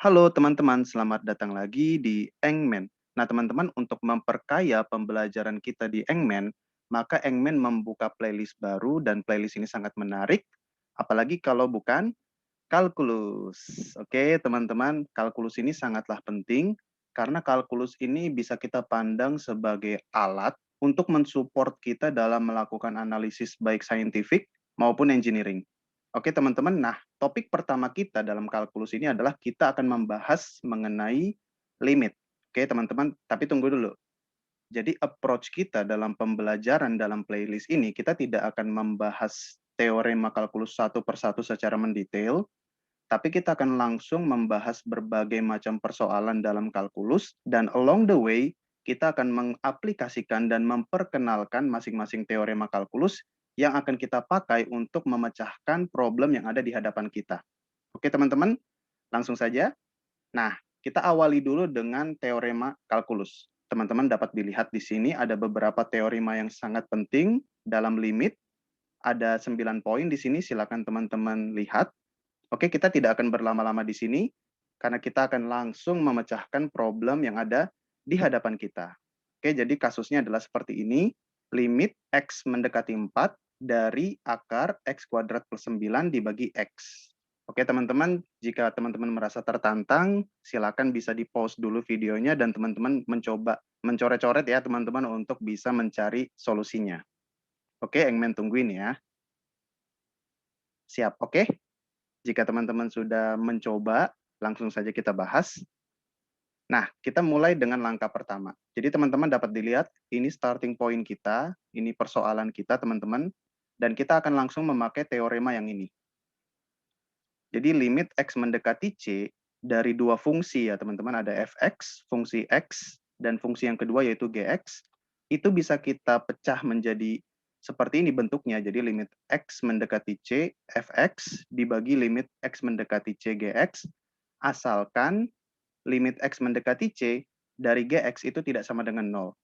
Halo teman-teman, selamat datang lagi di Engman. Nah teman-teman, untuk memperkaya pembelajaran kita di Engman, maka Engman membuka playlist baru dan playlist ini sangat menarik, apalagi kalau bukan kalkulus. Oke teman-teman, kalkulus ini sangatlah penting karena kalkulus ini bisa kita pandang sebagai alat untuk mensupport kita dalam melakukan analisis baik saintifik maupun engineering. Oke teman-teman, nah topik pertama kita dalam kalkulus ini adalah kita akan membahas mengenai limit. Oke teman-teman, tapi tunggu dulu. Jadi approach kita dalam pembelajaran dalam playlist ini, kita tidak akan membahas teorema kalkulus satu persatu secara mendetail, tapi kita akan langsung membahas berbagai macam persoalan dalam kalkulus, dan along the way, kita akan mengaplikasikan dan memperkenalkan masing-masing teorema kalkulus yang akan kita pakai untuk memecahkan problem yang ada di hadapan kita. Oke teman-teman, langsung saja. Nah, kita awali dulu dengan teorema kalkulus. Teman-teman dapat dilihat di sini ada beberapa teorema yang sangat penting dalam limit. Ada 9 poin di sini, silakan teman-teman lihat. Oke, kita tidak akan berlama-lama di sini, karena kita akan langsung memecahkan problem yang ada di hadapan kita. Oke, jadi kasusnya adalah seperti ini. Limit X mendekati 4 dari akar X kuadrat plus 9 dibagi X. Oke, teman-teman, jika teman-teman merasa tertantang, silakan bisa di-pause dulu videonya dan teman-teman mencoba mencoret-coret ya, teman-teman, untuk bisa mencari solusinya. Oke, Engmen tungguin ya. Siap, oke? Jika teman-teman sudah mencoba, langsung saja kita bahas. Nah, kita mulai dengan langkah pertama. Jadi teman-teman dapat dilihat, ini starting point kita, ini persoalan kita teman-teman, dan kita akan langsung memakai teorema yang ini. Jadi limit X mendekati C dari dua fungsi ya teman-teman, ada fx, fungsi X, dan fungsi yang kedua yaitu Gx, itu bisa kita pecah menjadi seperti ini bentuknya. Jadi limit X mendekati C, fx, dibagi limit X mendekati C, Gx, asalkan limit X mendekati C dari Gx itu tidak sama dengan 0.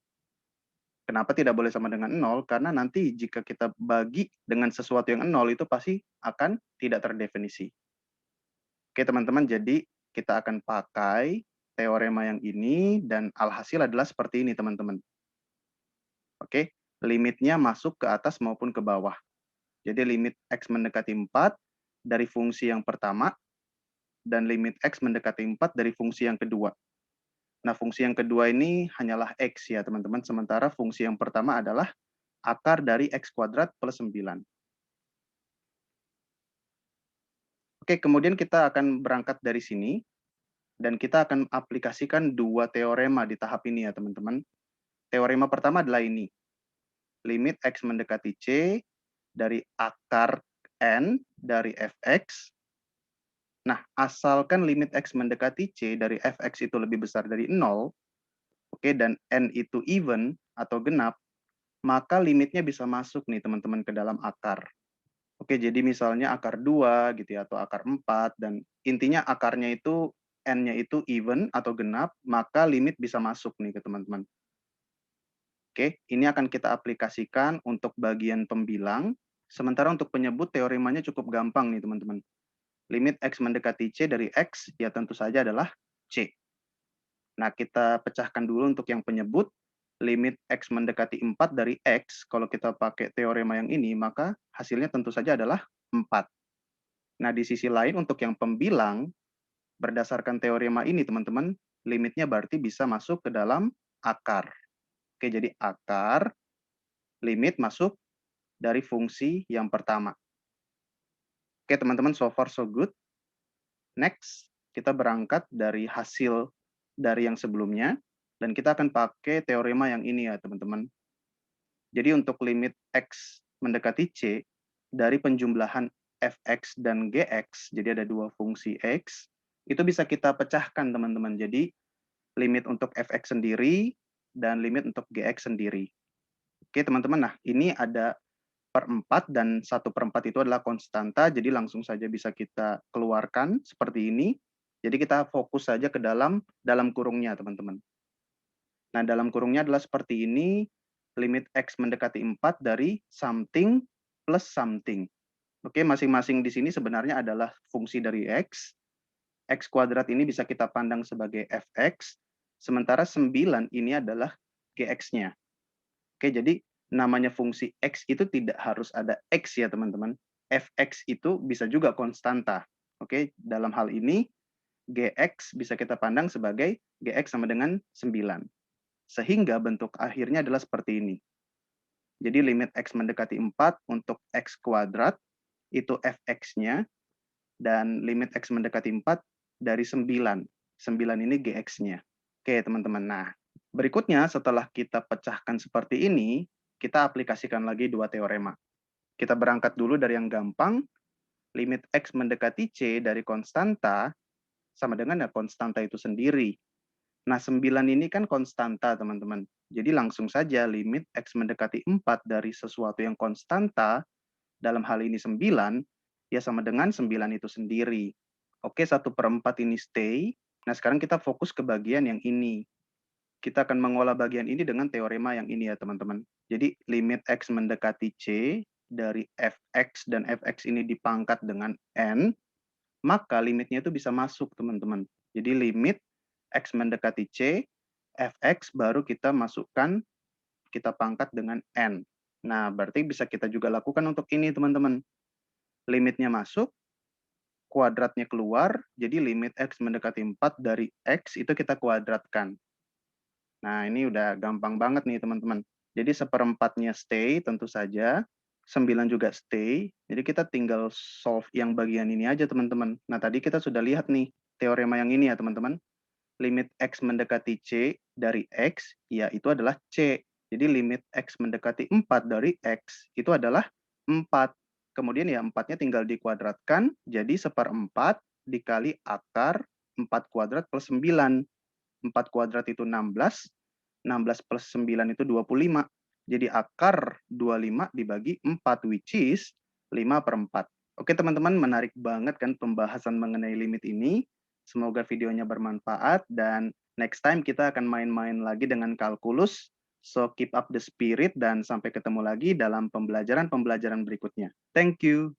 Kenapa tidak boleh sama dengan 0? Karena nanti jika kita bagi dengan sesuatu yang 0 itu pasti akan tidak terdefinisi. Oke teman-teman, jadi kita akan pakai teorema yang ini dan alhasil adalah seperti ini teman-teman. Oke, limitnya masuk ke atas maupun ke bawah. Jadi limit X mendekati 4 dari fungsi yang pertama dan limit X mendekati 4 dari fungsi yang kedua. Nah, fungsi yang kedua ini hanyalah X ya, teman-teman. Sementara fungsi yang pertama adalah akar dari X kuadrat plus 9. Oke, kemudian kita akan berangkat dari sini, dan kita akan aplikasikan dua teorema di tahap ini ya, teman-teman. Teorema pertama adalah ini. Limit X mendekati C dari akar N dari Fx. Nah, asalkan limit X mendekati C dari Fx itu lebih besar dari 0, oke, dan N itu even atau genap, maka limitnya bisa masuk nih teman-teman ke dalam akar. Oke, jadi misalnya akar 2 gitu ya, atau akar 4, dan intinya akarnya itu, N-nya itu even atau genap, maka limit bisa masuk nih ke teman-teman. Oke, ini akan kita aplikasikan untuk bagian pembilang, sementara untuk penyebut teoremanya cukup gampang nih teman-teman. Limit X mendekati C dari X, ya tentu saja adalah C. Nah, kita pecahkan dulu untuk yang penyebut. Limit X mendekati 4 dari X, kalau kita pakai teorema yang ini, maka hasilnya tentu saja adalah 4. Nah, di sisi lain untuk yang pembilang, berdasarkan teorema ini, teman-teman, limitnya berarti bisa masuk ke dalam akar. Oke, jadi akar, limit masuk dari fungsi yang pertama. Oke, teman-teman, so far so good. Next, kita berangkat dari hasil dari yang sebelumnya, dan kita akan pakai teorema yang ini ya, teman-teman. Jadi untuk limit X mendekati C, dari penjumlahan fx dan gx, jadi ada dua fungsi x, itu bisa kita pecahkan, teman-teman. Jadi limit untuk fx sendiri dan limit untuk gx sendiri. Oke, teman-teman. Nah, ini ada per 4 dan 1/4 itu adalah konstanta, jadi langsung saja bisa kita keluarkan seperti ini. Jadi kita fokus saja ke dalam kurungnya, teman-teman. Nah, dalam kurungnya adalah seperti ini, limit X mendekati 4 dari something plus something. Oke, masing-masing di sini sebenarnya adalah fungsi dari X. X kuadrat ini bisa kita pandang sebagai fx, sementara 9 ini adalah gx-nya. Oke, jadi namanya fungsi x itu tidak harus ada x ya teman-teman. Fx itu bisa juga konstanta. Oke, dalam hal ini gx bisa kita pandang sebagai gx sama dengan 9. Sehingga bentuk akhirnya adalah seperti ini. Jadi limit x mendekati 4 untuk x kuadrat, itu fx-nya, dan limit x mendekati 4 dari 9. 9 ini gx-nya. Oke, teman-teman. Nah, berikutnya setelah kita pecahkan seperti ini, kita aplikasikan lagi dua teorema. Kita berangkat dulu dari yang gampang, limit x mendekati c dari konstanta sama dengan ya konstanta itu sendiri. Nah, 9 ini kan konstanta, teman-teman. Jadi langsung saja limit x mendekati 4 dari sesuatu yang konstanta, dalam hal ini 9, ya sama dengan 9 itu sendiri. Oke, 1/4 ini stay. Nah, sekarang kita fokus ke bagian yang ini. Kita akan mengolah bagian ini dengan teorema yang ini ya, teman-teman. Jadi, limit x mendekati c dari fx dan fx ini dipangkat dengan n, maka limitnya itu bisa masuk, teman-teman. Jadi, limit x mendekati c, fx baru kita masukkan, kita pangkat dengan n. Nah, berarti bisa kita juga lakukan untuk ini, teman-teman. Limitnya masuk, kuadratnya keluar, jadi limit x mendekati 4 dari x itu kita kuadratkan. Nah, ini udah gampang banget nih, teman-teman. Jadi 1/4-nya stay, tentu saja. 9 juga stay. Jadi kita tinggal solve yang bagian ini aja, teman-teman. Nah, tadi kita sudah lihat nih, teorema yang ini ya, teman-teman. Limit x mendekati c dari x, ya itu adalah c. Jadi limit x mendekati 4 dari x, itu adalah 4. Kemudian ya 4-nya tinggal dikuadratkan, jadi 1/4 dikali akar 4 kuadrat plus 9. 4 kuadrat itu 16, 16 plus 9 itu 25. Jadi akar 25 dibagi 4, which is 5/4. Oke teman-teman, menarik banget kan pembahasan mengenai limit ini. Semoga videonya bermanfaat dan next time kita akan main-main lagi dengan kalkulus. So keep up the spirit dan sampai ketemu lagi dalam pembelajaran-pembelajaran berikutnya. Thank you.